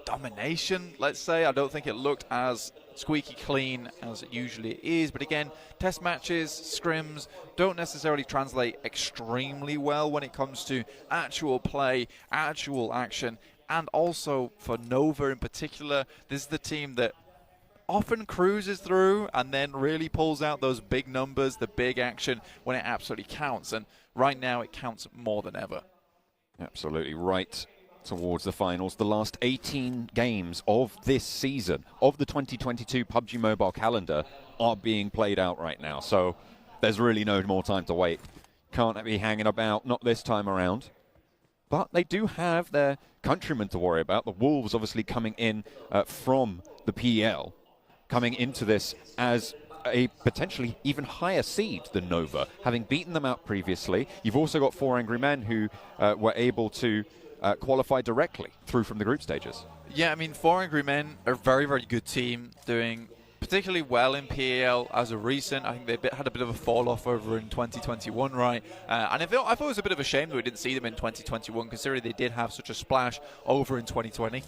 domination, let's say. I don't think it looked as squeaky clean as it usually is. But again, test matches, scrims, don't necessarily translate extremely well when it comes to actual play, actual action. And also for Nova in particular, this is the team that often cruises through and then really pulls out those big numbers, the big action when it absolutely counts. And right now it counts more than ever. Absolutely right. Towards the finals, the last 18 games of this season of the 2022 PubG Mobile calendar are being played out right now, so there's really no more time to wait. Can't be hanging about, not this time around. But they do have their countrymen to worry about. The Wolves obviously coming in from the PL, coming into this as a potentially even higher seed than Nova, having beaten them out previously. You've also got 4 Angry Men who were able to qualify directly through from the group stages. Yeah, I mean, 4 Angry Men are a very, very good team, doing particularly well in PAL as of recent. I think they had a bit of a fall-off over in 2021, right? And I thought it was a bit of a shame that we didn't see them in 2021, considering they did have such a splash over in 2020.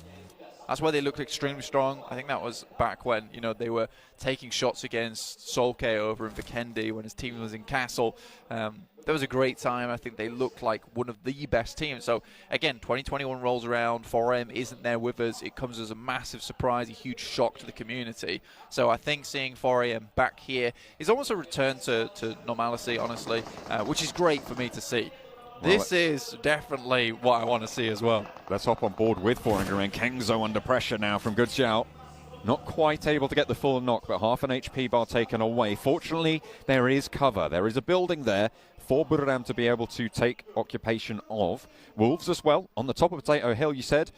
That's where they looked extremely strong. I think that was back when, you know, they were taking shots against Solke over in Vikendi when his team was in Castle. That was a great time. I think they looked like one of the best teams. So, again, 2021 rolls around. 4M isn't there with us. It comes as a massive surprise, a huge shock to the community. So I think seeing 4AM back here is almost a return to normalcy, honestly, which is great for me to see. This is definitely what I want to see as well. Let's hop on board with 4 Angry Men. Kengzo under pressure now from Good Shout. Not quite able to get the full knock, but half an HP bar taken away. Fortunately, there is cover. There is a building there for Buradam to be able to take occupation of. Wolves as well. On the top of Potato Hill, you said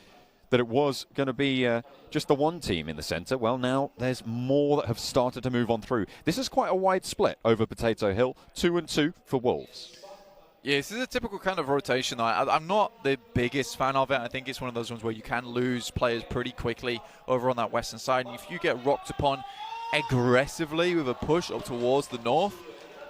that it was going to be just the one team in the centre. Well, now there's more that have started to move on through. This is quite a wide split over Potato Hill. 2-2 for Wolves. Yeah, this is a typical kind of rotation. I'm not the biggest fan of it. I think it's one of those ones where you can lose players pretty quickly over on that western side. And if you get rocked upon aggressively with a push up towards the north,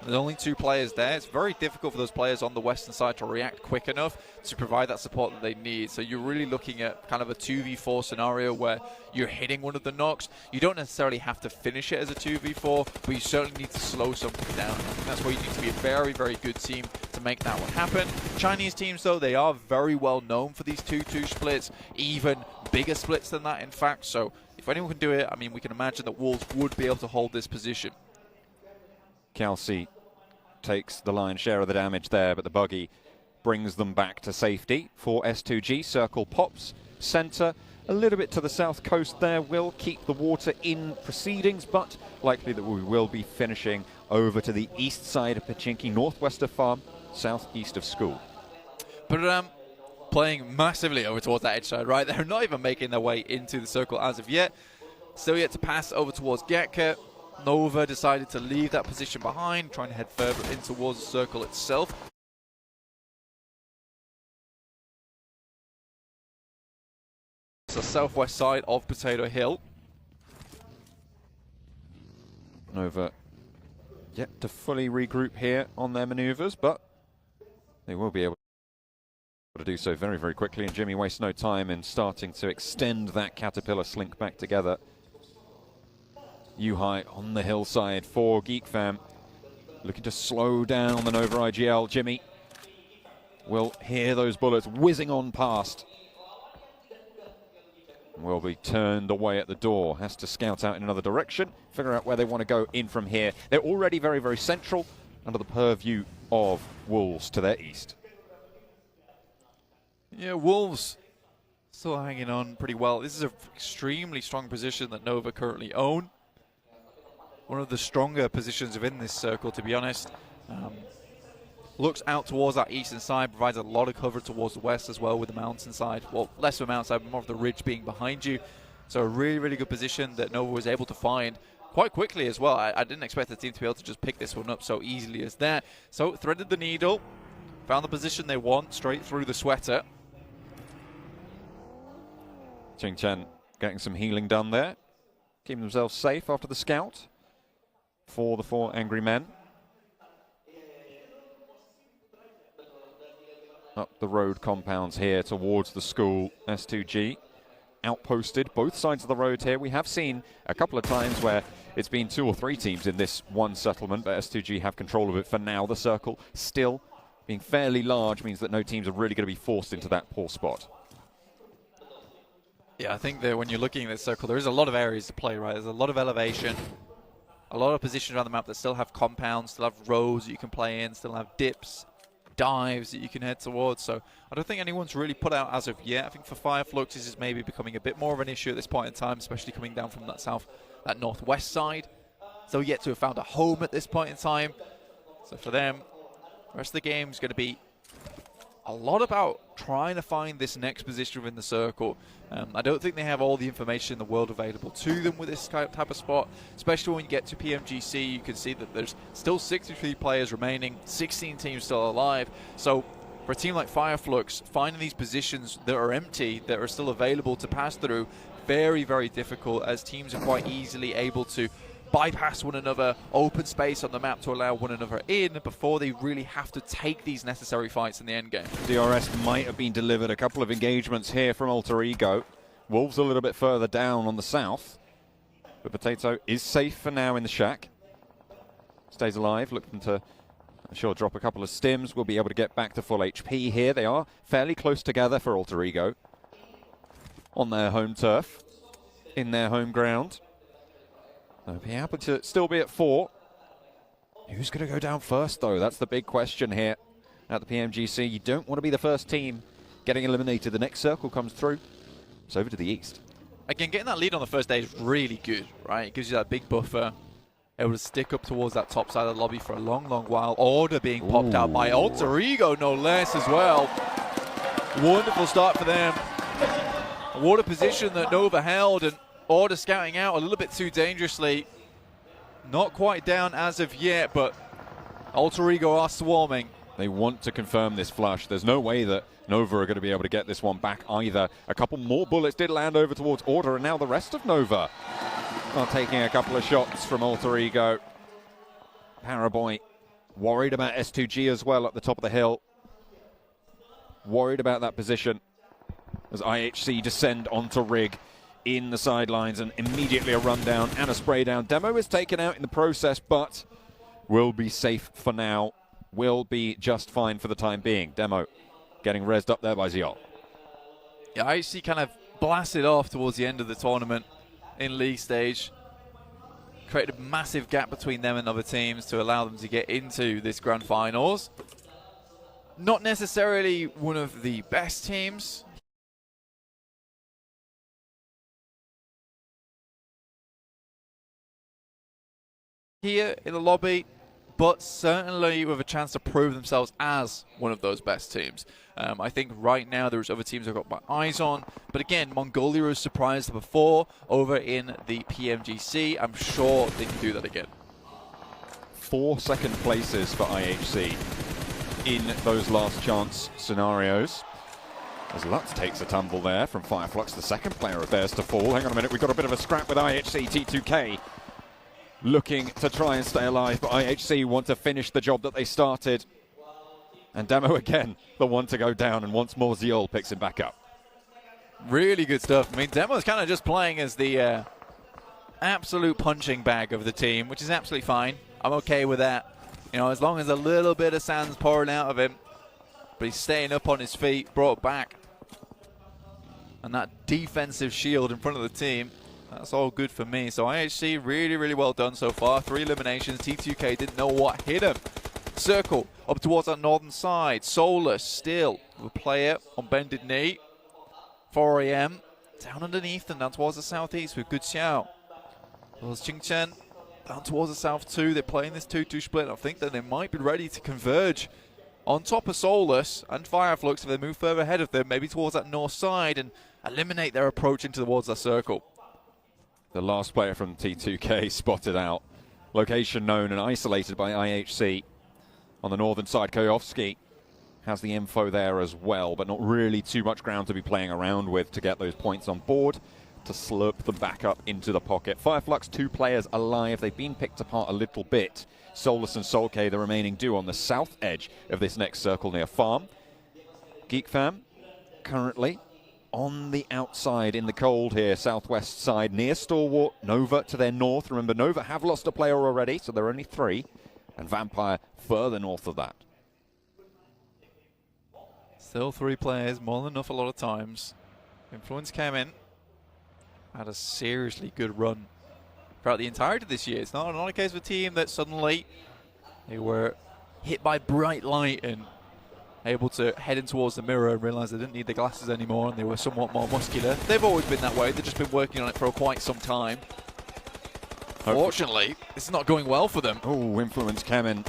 There's only 2 players there. It's very difficult for those players on the western side to react quick enough to provide that support that they need. So you're really looking at kind of a 2v4 scenario where you're hitting one of the knocks. You don't necessarily have to finish it as a 2v4, but you certainly need to slow something down. I think that's where you need to be a very, very good team to make that one happen. Chinese teams, though, they are very well known for these 2-2 splits, even bigger splits than that, in fact. So if anyone can do it, I mean, we can imagine that Wolves would be able to hold this position. Kelsey takes the lion's share of the damage there, but the buggy brings them back to safety for S2G. Circle pops, center, a little bit to the south coast there. Will keep the water in proceedings, but likely that we will be finishing over to the east side of Pachinki, northwest of farm, southeast of school. But playing massively over towards that edge side, right? They're not even making their way into the circle as of yet. Still yet to pass over towards Getka. Nova decided to leave that position behind, trying to head further in towards the circle itself. It's the southwest side of Potato Hill. Nova yet to fully regroup here on their maneuvers, but they will be able to do so very, very quickly, and Jimmy wastes no time in starting to extend that Caterpillar slink back together. U-High on the hillside for GeekFam, looking to slow down the Nova IGL. Jimmy will hear those bullets whizzing on past. Will be turned away at the door. Has to scout out in another direction, figure out where they want to go in from here. They're already very, very central, under the purview of Wolves to their east. Yeah, Wolves still hanging on pretty well. This is an extremely strong position that Nova currently own. One of the stronger positions within this circle, to be honest. Looks out towards that eastern side, provides a lot of cover towards the west as well with the mountain side. Well, less of a mountain side, but more of the ridge being behind you. So a really, really good position that Nova was able to find quite quickly as well. I didn't expect the team to be able to just pick this one up so easily as that. So threaded the needle, found the position they want, straight through the sweater. Ching Chen getting some healing done there. Keeping themselves safe after the scout for the 4 angry men. Up the road compounds here towards the school. S2G outposted both sides of the road here. We have seen a couple of times where it's been 2 or 3 teams in this one settlement, but S2G have control of it for now. The circle still being fairly large means that no teams are really going to be forced into that poor spot. Yeah, I think that when you're looking at this circle, there is a lot of areas to play, right? There's a lot of elevation, a lot of positions around the map that still have compounds, still have rows that you can play in, still have dips, dives that you can head towards. So I don't think anyone's really put out as of yet. I think for Fireflux, this is maybe becoming a bit more of an issue at this point in time, especially coming down from that northwest side. So yet to have found a home at this point in time. So for them, the rest of the game is going to be a lot about trying to find this next position within the circle. I don't think they have all the information in the world available to them with this type of spot, especially when you get to PMGC. You can see that there's still 63 players remaining, 16 teams still alive. So for a team like Fireflux, finding these positions that are empty, that are still available to pass through, very, very difficult, as teams are quite easily able to bypass one another, open space on the map to allow one another in before they really have to take these necessary fights in the end game. DRS might have been delivered. A couple of engagements here from Alter Ego. Wolves a little bit further down on the south. But Potato is safe for now in the shack. Stays alive, looking to, I'm sure, drop a couple of stims. We'll be able to get back to full HP here. They are fairly close together for Alter Ego on their home turf, in their home ground. They'll be able to still be at 4. Who's going to go down first, though? That's the big question here at the PMGC. You don't want to be the first team getting eliminated. The next circle comes through. It's over to the east. Again, getting that lead on the first day is really good, right? It gives you that big buffer. Able to stick up towards that top side of the lobby for a long, long while. Order being popped out by Alter Ego, no less, as well. Wonderful start for them. What a position that Nova held, and Order scouting out a little bit too dangerously. Not quite down as of yet, but Alter Ego are swarming. They want to confirm this flush. There's no way that Nova are going to be able to get this one back either. A couple more bullets did land over towards Order, and now the rest of Nova are taking a couple of shots from Alter Ego. Paraboy Worried about S2G as well at the top of the hill. Worried about that position as IHC descend onto Rig in the sidelines, and immediately a rundown and a spray down. Demo is taken out in the process, but will be safe for now. Will be just fine for the time being. Demo getting rezzed up there by Ziol. Yeah, IHC kind of blasted off towards the end of the tournament in league stage. Created a massive gap between them and other teams to allow them to get into this grand finals. Not necessarily one of the best teams. Here in the lobby, but certainly with a chance to prove themselves as one of those best teams. I think right now there's other teams I've got my eyes on, but again, Mongolia was surprised before over in the PMGC. I'm sure they can do that again. 4 second places for IHC in those last chance scenarios. As Lutz takes a tumble there from Fireflux, the second player of theirs to fall. Hang on a minute, we've got a bit of a scrap with IHC. T2K looking to try and stay alive, but IHC want to finish the job that they started. And Demo again, the one to go down, and once more Ziol picks him back up. Really good stuff. I mean, Demo's kind of just playing as the absolute punching bag of the team, which is absolutely fine. I'm okay with that. You know, as long as a little bit of sand's pouring out of him, but he's staying up on his feet, brought back. And that defensive shield in front of the team, that's all good for me. So IHC, really, really well done so far. 3 eliminations. T2K didn't know what hit him. Circle up towards that northern side. Solus still with a player on bended knee. 4 AM down underneath and down towards the southeast with Good Xiao. There's Qingchen down towards the south too. They're playing this 2-2 split. I think that they might be ready to converge on top of Solus and Fireflux if they move further ahead of them, maybe towards that north side, and eliminate their approach into towards that circle. The last player from T2K spotted out. Location known and isolated by IHC. On the northern side, Koyovsky has the info there as well, but not really too much ground to be playing around with to get those points on board, to slurp them back up into the pocket. Fireflux, 2 players alive. They've been picked apart a little bit. Solus and Solkay, the remaining duo on the south edge of this next circle near Farm. GeekFam, currently on the outside in the cold here, southwest side, near Stalwart. Nova to their north. Remember, Nova have lost a player already, so there are only 3. And Vampire further north of that. Still 3 players, more than enough a lot of times. Influence came in, had a seriously good run throughout the entirety of this year. It's not a case of a team that suddenly they were hit by bright light and able to head in towards the mirror and realize they didn't need the glasses anymore and they were somewhat more muscular. They've always been that way. They've just been working on it for quite some time. Fortunately, it's not going well for them. Oh, Influence came in,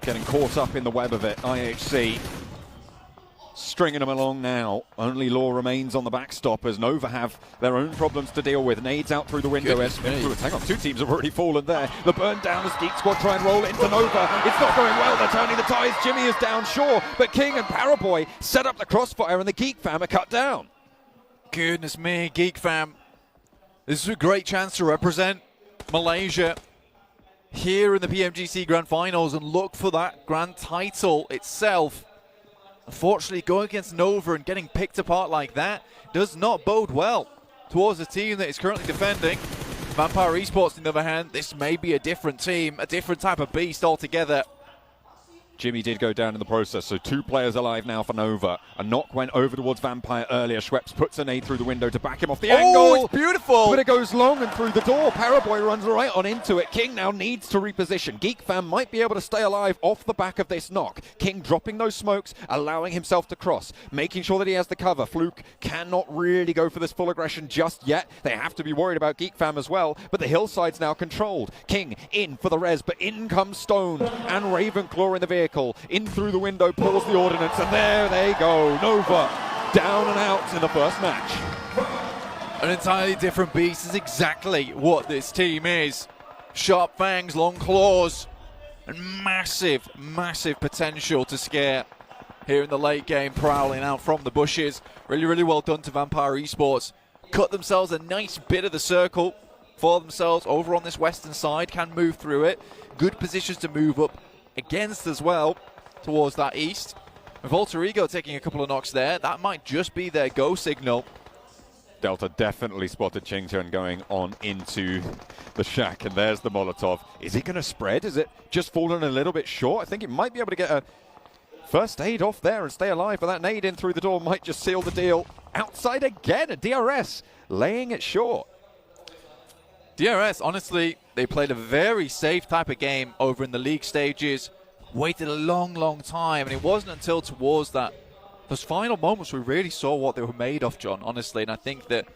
getting caught up in the web of it. IHC stringing them along now. Only Law remains on the backstop as Nova have their own problems to deal with. Nades out through the window. Influence, hang on, 2 teams have already fallen there. The burn down as Geek Squad try and roll into Nova. It's not going well. They're turning the ties. Jimmy is down, sure, but King and Paraboy set up the crossfire and the Geek Fam are cut down. Goodness me, Geek Fam. This is a great chance to represent Malaysia here in the PMGC Grand Finals and look for that grand title itself. Unfortunately, going against Nova and getting picked apart like that does not bode well towards the team that is currently defending. Vampire Esports, on the other hand, this may be a different team, a different type of beast altogether. Jimmy did go down in the process, so 2 players alive now for Nova. A knock went over towards Vampire earlier. Schweppes puts a nade through the window to back him off the angle. Oh, it's beautiful! But it goes long and through the door. Paraboy runs right on into it. King now needs to reposition. GeekFam might be able to stay alive off the back of this knock. King dropping those smokes, allowing himself to cross, making sure that he has the cover. Fluke cannot really go for this full aggression just yet. They have to be worried about GeekFam as well, but the hillside's now controlled. King in for the res, but in comes Stone and Ravenclaw in the vehicle. In through the window, pulls the ordnance, and there they go. Nova down and out in the first match. An entirely different beast is exactly what this team is. Sharp fangs, long claws, and massive, massive potential to scare here in the late game, prowling out from the bushes. Really, really well done to Vampire Esports. Cut themselves a nice bit of the circle for themselves over on this western side, can move through it. Good positions to move up against as well towards that east. With Alter Ego taking a couple of knocks there, that might just be their go signal. Delta definitely spotted Qingchen going on into the shack, and there's the Molotov. Is it going to spread? Is it just fallen a little bit short? I think it might be able to get a first aid off there and stay alive, but that nade in through the door might just seal the deal. Outside again, a DRS laying it short. DRS, honestly, they played a very safe type of game over in the league stages. Waited a long time, and it wasn't until towards those final moments we really saw what they were made of, John, honestly. And I think that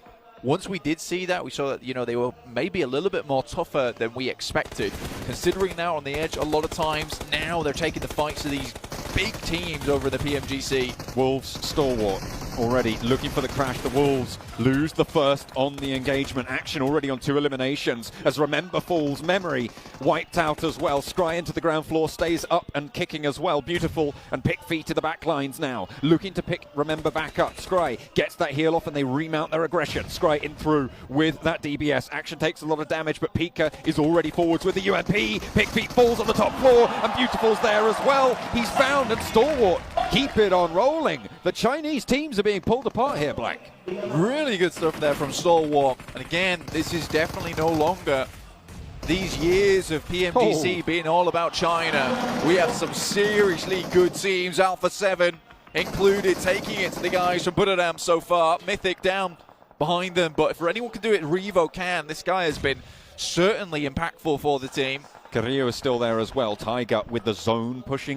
once we did see that, we saw that, you know, they were maybe a little bit more tougher than we expected. Considering now on the edge a lot of times, now they're taking the fights to these big teams over the PMGC. Wolves stalwart already looking for the crash. The Wolves lose the first on the engagement. Action already on 2 eliminations as Remember falls. Memory wiped out as well. Scry into the ground floor, stays up and kicking as well. Beautiful and Pick feet to the back lines now. Looking to pick Remember back up. Scry gets that heal off and they remount their aggression. Scry in through with that DBS. Action takes a lot of damage, but Pika is already forwards with the UMP. Pick feet falls on the top floor and Beautiful's there as well. He's found and Stalwart keep it on rolling. The Chinese teams are being pulled apart here, Black. Really good stuff there from Stalwart. And again, this is definitely no longer these years of PMGC being all about China. We have some seriously good teams. Alpha 7 included, taking it to the guys from Buddhadam so far. Mythic down behind them, but if anyone can do it, Revo can. This guy has been certainly impactful for the team. Carrillo is still there as well. Tiger with the zone pushing